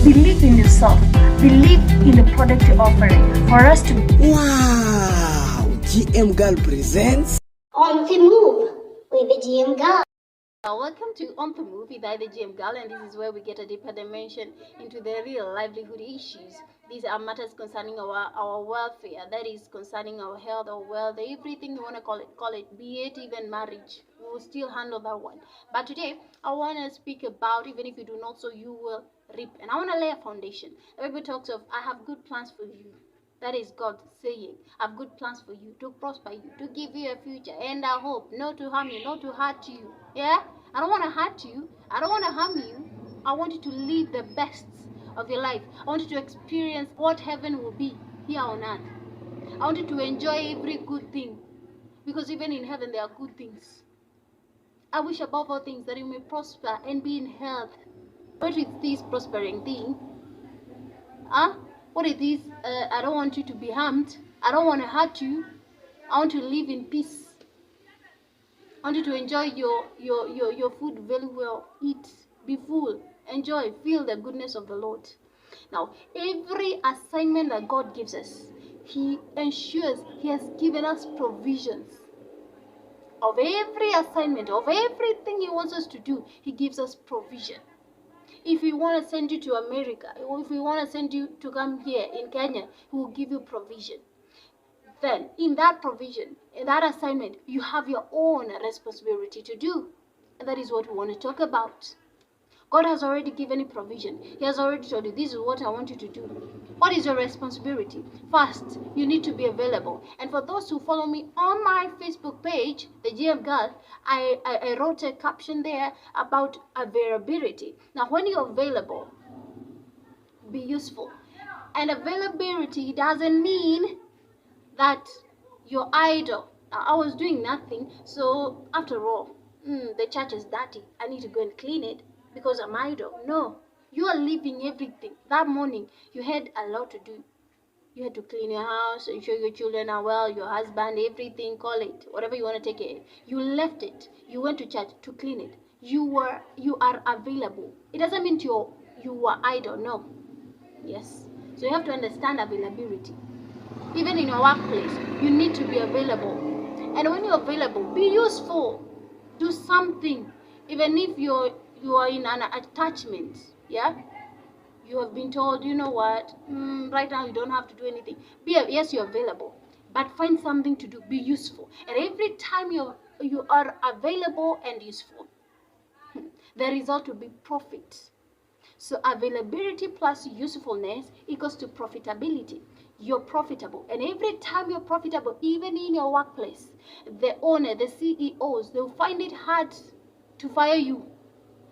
Believe in yourself. Believe in the product you're offering. For us to... Wow! GM Girl presents... On the Move with the GM Girl. Welcome to On the Move with the GM Girl, and this is where we get a deeper dimension into the real livelihood issues. These are matters concerning our welfare, that is concerning our health or wealth, everything you want to call it, be it even marriage. We will still handle that one. But today, I want to speak about even if you do not sow, you will reap. And I want to lay a foundation. The Bible talks of, I have good plans for you. That is God saying, I have good plans for you, to prosper you, to give you a future and a hope, not to harm you, not to hurt you. Yeah? I don't want to hurt you. I don't want to harm you. I want you to live the best of your life. I want you to experience what heaven will be here on earth. I want you to enjoy every good thing. Because even in heaven, there are good things. I wish above all things that you may prosper and be in health. What is this prospering thing? Huh? What is this? I don't want you to be harmed. I don't want to hurt you. I want to live in peace. I want you to enjoy your food very well. Eat, be full, enjoy, feel the goodness of the Lord. Now, every assignment that God gives us, He ensures He has given us provisions. Of every assignment, of everything He wants us to do, He gives us provision. If we want to send you to America, or if we want to send you to come here in Kenya, He will give you provision. Then, in that provision, in that assignment, you have your own responsibility to do. And that is what we want to talk about. God has already given you provision. He has already told you, this is what I want you to do. What is your responsibility? First, you need to be available. And for those who follow me on my Facebook page, the GM Girl, I wrote a caption there about availability. Now, when you're available, be useful. And availability doesn't mean that you're idle. I was doing nothing, so after all, the church is dirty. I need to go and clean it because I'm idle. No, you are leaving everything. That morning, you had a lot to do. You had to clean your house, ensure your children are well, your husband, everything, call it, whatever you want to take care. You left it. You went to church to clean it. You are available. It doesn't mean you were idle. No. Yes. So you have to understand availability. Even in your workplace, you need to be available. And when you're available, be useful. Do something. Even if you are in an attachment, yeah? You have been told, you know what, right now you don't have to do anything. Yes, you're available, but find something to do. Be useful. And every time you are available and useful, the result will be profit. So availability plus usefulness equals to profitability. You're profitable. And every time you're profitable, even in your workplace, the owner, the CEOs, they'll find it hard to fire you.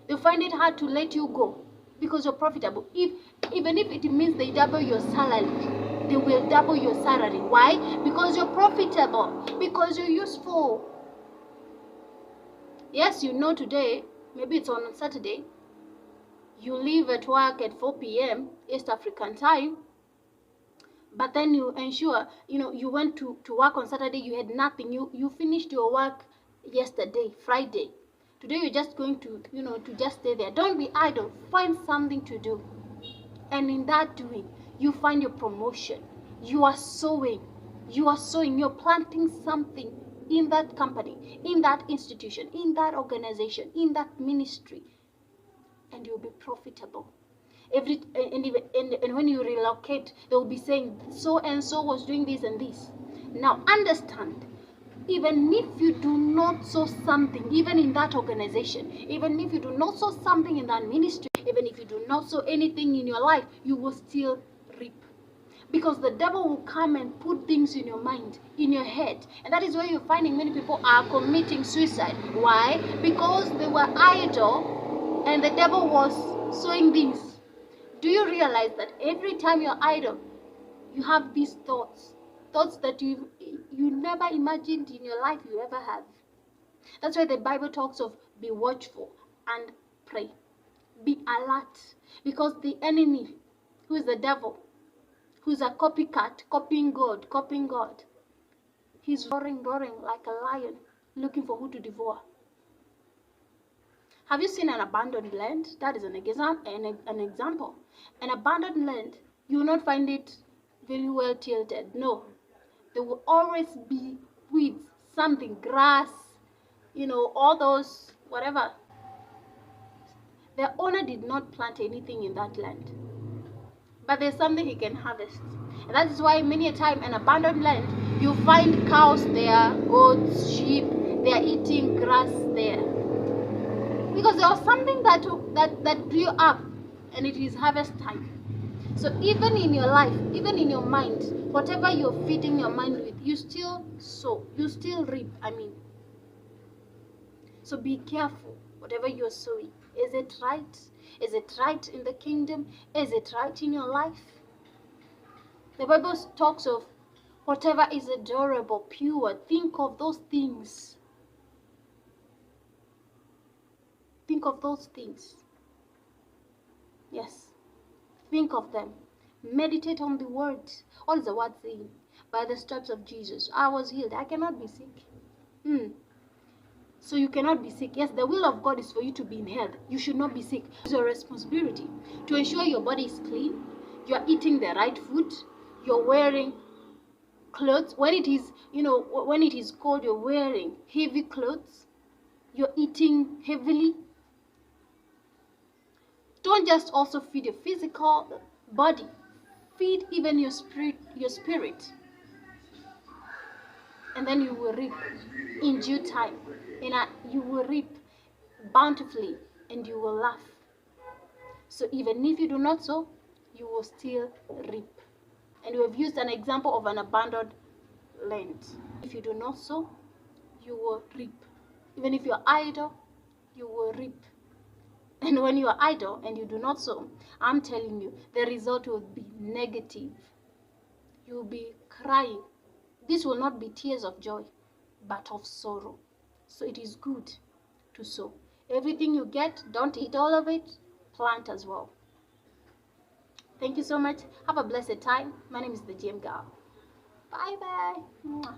They'll find it hard to let you go because you're profitable. Even if it means they double your salary, they will double your salary. Why? Because you're profitable. Because you're useful. Yes, you know today, maybe it's on Saturday, you leave at work at 4 p.m. East African time, but then you ensure, you went to work on Saturday, you had nothing. You finished your work yesterday, Friday. Today you're just going to, to just stay there. Don't be idle. Find something to do. And in that doing, you find your promotion. You are sowing. You're planting something in that company, in that institution, in that organization, in that ministry. And you'll be profitable. And when you relocate, they'll be saying so and so was doing this and this. Now understand, even if you do not sow something, even in that organization, even if you do not sow something in that ministry, even if you do not sow anything in your life, you will still reap. Because the devil will come and put things in your mind, in your head. And that is why you're finding many people are committing suicide. Why? Because they were idle and the devil was sowing things. Do you realize that every time you're idle, you have these thoughts that you never imagined in your life you ever have? That's why the Bible talks of be watchful and pray. Be alert. Because the enemy, who is the devil, who's a copycat, copying God, he's roaring like a lion, looking for who to devour. Have you seen an abandoned land? That is an example. An abandoned land, you will not find it very well tilted. No. There will always be weeds, something, grass, all those, whatever. The owner did not plant anything in that land, but there's something he can harvest. And that is why many a time an abandoned land, you find cows there, goats, sheep, they are eating grass there. Because there was something that grew up, and it is harvest time. So even in your life, even in your mind, whatever you're feeding your mind with, you still sow, you still reap, So be careful, whatever you're sowing. Is it right? Is it right in the kingdom? Is it right in your life? The Bible talks of whatever is adorable, pure. Think of those things. Think of those things. Yes. Think of them. Meditate on the word. What is the word saying? By the stripes of Jesus, I was healed. I cannot be sick. So you cannot be sick. Yes, the will of God is for you to be in health. You should not be sick. It's your responsibility to ensure your body is clean. You are eating the right food. You're wearing clothes. When it is cold, you're wearing heavy clothes. You're eating heavily. Don't just also feed your physical body. Feed even your spirit. And then you will reap in due time. You will reap bountifully, and you will laugh. So even if you do not sow, you will still reap. And we have used an example of an abandoned land. If you do not sow, you will reap. Even if you're idle, you will reap. And when you are idle and you do not sow, I'm telling you, the result will be negative. You will be crying. This will not be tears of joy, but of sorrow. So it is good to sow. Everything you get, don't eat all of it. Plant as well. Thank you so much. Have a blessed time. My name is the GM Girl. Bye bye.